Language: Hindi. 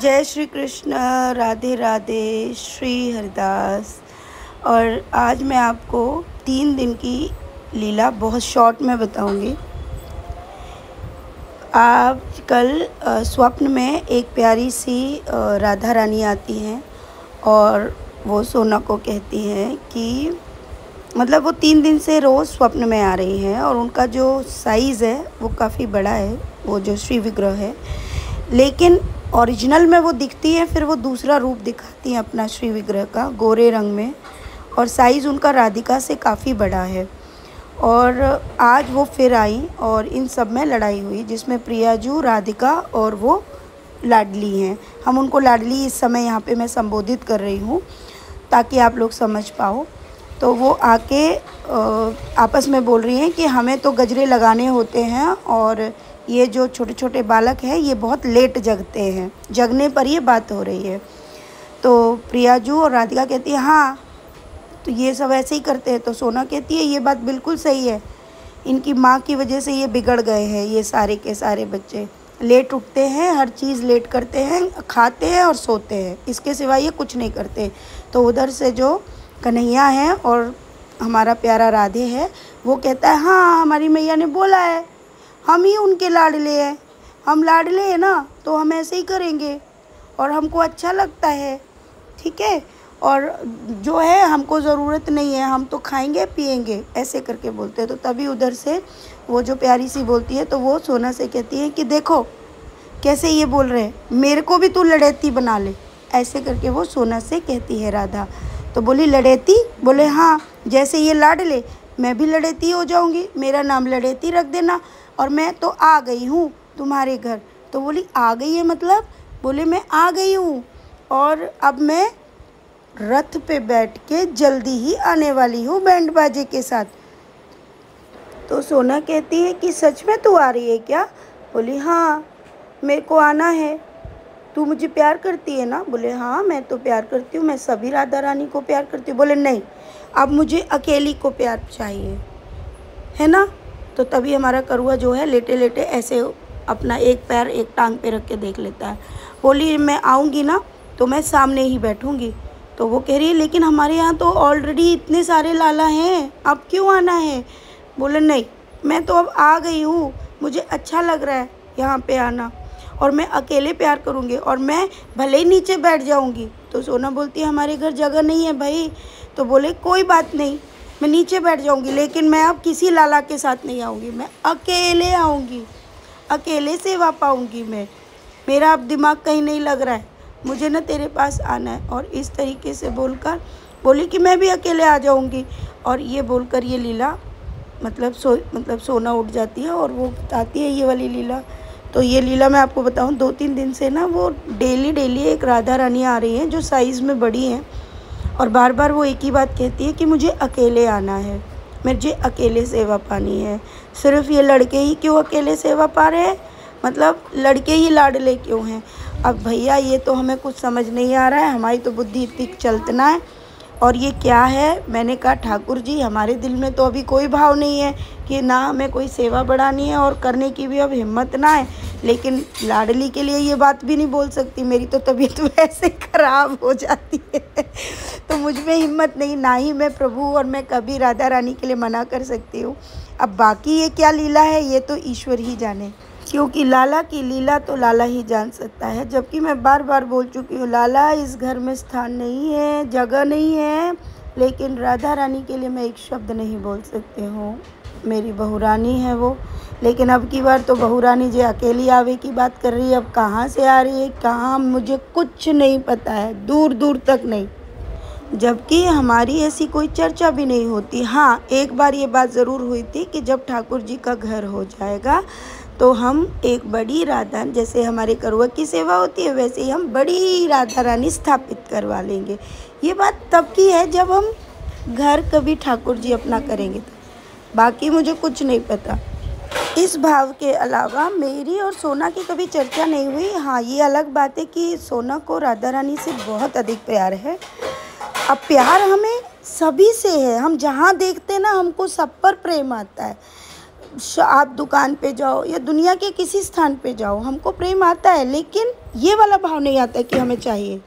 जय श्री कृष्ण। राधे राधे। श्री हरिदास। और आज मैं आपको 3 दिन की लीला बहुत शॉर्ट में बताऊंगी। आजकल स्वप्न में एक प्यारी सी राधा रानी आती हैं और वो सोना को कहती हैं कि मतलब वो 3 दिन से रोज़ स्वप्न में आ रही हैं और उनका जो साइज़ है वो काफ़ी बड़ा है, वो जो श्री विग्रह है। लेकिन ओरिजिनल में वो दिखती है, फिर वो दूसरा रूप दिखाती हैं अपना श्री विग्रह का गोरे रंग में, और साइज़ उनका राधिका से काफ़ी बड़ा है। और आज वो फिर आई और इन सब में लड़ाई हुई, जिसमें प्रियाजू, राधिका और वो लाडली हैं। हम उनको लाडली इस समय यहाँ पे मैं संबोधित कर रही हूँ ताकि आप लोग समझ पाओ। तो वो आके आपस में बोल रही हैं कि हमें तो गजरे लगाने होते हैं और ये जो छोटे छोटे बालक हैं ये बहुत लेट जगते हैं, जगने पर ये बात हो रही है। तो प्रियाजू और राधिका कहती है हाँ तो ये सब ऐसे ही करते हैं। तो सोना कहती है ये बात बिल्कुल सही है, इनकी माँ की वजह से ये बिगड़ गए हैं, ये सारे के सारे बच्चे लेट उठते हैं, हर चीज़ लेट करते हैं, खाते हैं और सोते हैं, इसके सिवा ये कुछ नहीं करते। तो उधर से जो कन्हैया है और हमारा प्यारा राधे है वो कहता है हाँ हमारी मैया ने बोला है, हम ही उनके लाडले हैं, हम लाडले हैं ना तो हम ऐसे ही करेंगे और हमको अच्छा लगता है, ठीक है। और जो है हमको ज़रूरत नहीं है, हम तो खाएंगे पिएंगे, ऐसे करके बोलते हैं। तो तभी उधर से वो जो प्यारी सी बोलती है तो वो सोना से कहती है कि देखो कैसे ये बोल रहे हैं, मेरे को भी तू लड़ेती बना ले, ऐसे करके वो सोना से कहती है राधा। तो बोली लड़ेती? बोले हाँ, जैसे ये लाडले मैं भी लड़ेती हो जाऊंगी, मेरा नाम लड़ेती रख देना, और मैं तो आ गई हूँ तुम्हारे घर। तो बोली आ गई है मतलब? बोले मैं आ गई हूँ और अब मैं रथ पे बैठ के जल्दी ही आने वाली हूँ बैंड बाजे के साथ। तो सोना कहती है कि सच में तू आ रही है क्या? बोली हाँ मेरे को आना है, तू मुझे प्यार करती है ना? बोले हाँ मैं तो प्यार करती हूँ, मैं सभी राधा रानी को प्यार करती हूँ। बोले नहीं, अब मुझे अकेली को प्यार चाहिए, है ना? तो तभी हमारा करुआ जो है लेटे लेटे ऐसे अपना एक पैर एक टांग पे रख के देख लेता है। बोली मैं आऊँगी ना तो मैं सामने ही बैठूँगी। तो वो कह रही है लेकिन हमारे यहाँ तो ऑलरेडी इतने सारे लाला हैं, अब क्यों आना है? बोले नहीं, मैं तो अब आ गई हूँ, मुझे अच्छा लग रहा है यहाँ पे आना, और मैं अकेले प्यार करूँगी और मैं भले ही नीचे बैठ जाऊँगी। तो सोना बोलती है हमारे घर जगह नहीं है भाई। तो बोले कोई बात नहीं, मैं नीचे बैठ जाऊँगी, लेकिन मैं अब किसी लाला के साथ नहीं आऊँगी, मैं अकेले आऊँगी, अकेले सेवा पाऊँगी मैं, मेरा अब दिमाग कहीं नहीं लग रहा है, मुझे ना तेरे पास आना है। और इस तरीके से बोलकर बोली कि मैं भी अकेले आ जाऊँगी। और ये बोलकर ये लीला मतलब सोना उठ जाती है और वो बताती है ये वाली लीला। तो ये लीला मैं आपको बताऊं 2-3 दिन से ना वो डेली एक राधा रानी आ रही है जो साइज़ में बड़ी हैं, और बार बार वो एक ही बात कहती है कि मुझे अकेले आना है, मुझे अकेले सेवा पानी है। सिर्फ ये लड़के ही क्यों अकेले सेवा पा रहे हैं, मतलब लड़के ही लाडले क्यों हैं? अब भैया ये तो हमें कुछ समझ नहीं आ रहा है, हमारी तो बुद्धि इतनी चलतना है। और ये क्या है? मैंने कहा ठाकुर जी हमारे दिल में तो अभी कोई भाव नहीं है कि ना हमें कोई सेवा बढ़ानी है और करने की भी अब हिम्मत ना है, लेकिन लाडली के लिए ये बात भी नहीं बोल सकती, मेरी तो तबीयत वैसे ख़राब हो जाती है तो मुझ में हिम्मत नहीं, ना ही मैं प्रभु और मैं कभी राधा रानी के लिए मना कर सकती हूँ। अब बाकी ये क्या लीला है ये तो ईश्वर ही जाने, क्योंकि लाला की लीला तो लाला ही जान सकता है। जबकि मैं बार बार बोल चुकी हूँ लाला इस घर में स्थान नहीं है, जगह नहीं है, लेकिन राधा रानी के लिए मैं एक शब्द नहीं बोल सकती हूँ, मेरी बहू रानी है वो। लेकिन अब की बार तो बहू रानी जी अकेली आवे की बात कर रही है, अब कहाँ से आ रही है कहाँ मुझे कुछ नहीं पता है, दूर दूर तक नहीं, जबकि हमारी ऐसी कोई चर्चा भी नहीं होती। हाँ एक बार ये बात ज़रूर हुई थी कि जब ठाकुर जी का घर हो जाएगा तो हम एक बड़ी राधा, जैसे हमारे करुआ की सेवा होती है वैसे ही हम बड़ी राधा रानी स्थापित करवा लेंगे। ये बात तब की है जब हम घर कभी ठाकुर जी अपना करेंगे, तो बाकी मुझे कुछ नहीं पता। इस भाव के अलावा मेरी और सोना की कभी चर्चा नहीं हुई। हाँ ये अलग बात है कि सोना को राधा रानी से बहुत अधिक प्यार है। अब प्यार हमें सभी से है, हम जहाँ देखते हैं ना हमको सब पर प्रेम आता है। आप दुकान पे जाओ या दुनिया के किसी स्थान पे जाओ, हमको प्रेम आता है, लेकिन ये वाला भाव नहीं आता कि हमें चाहिए।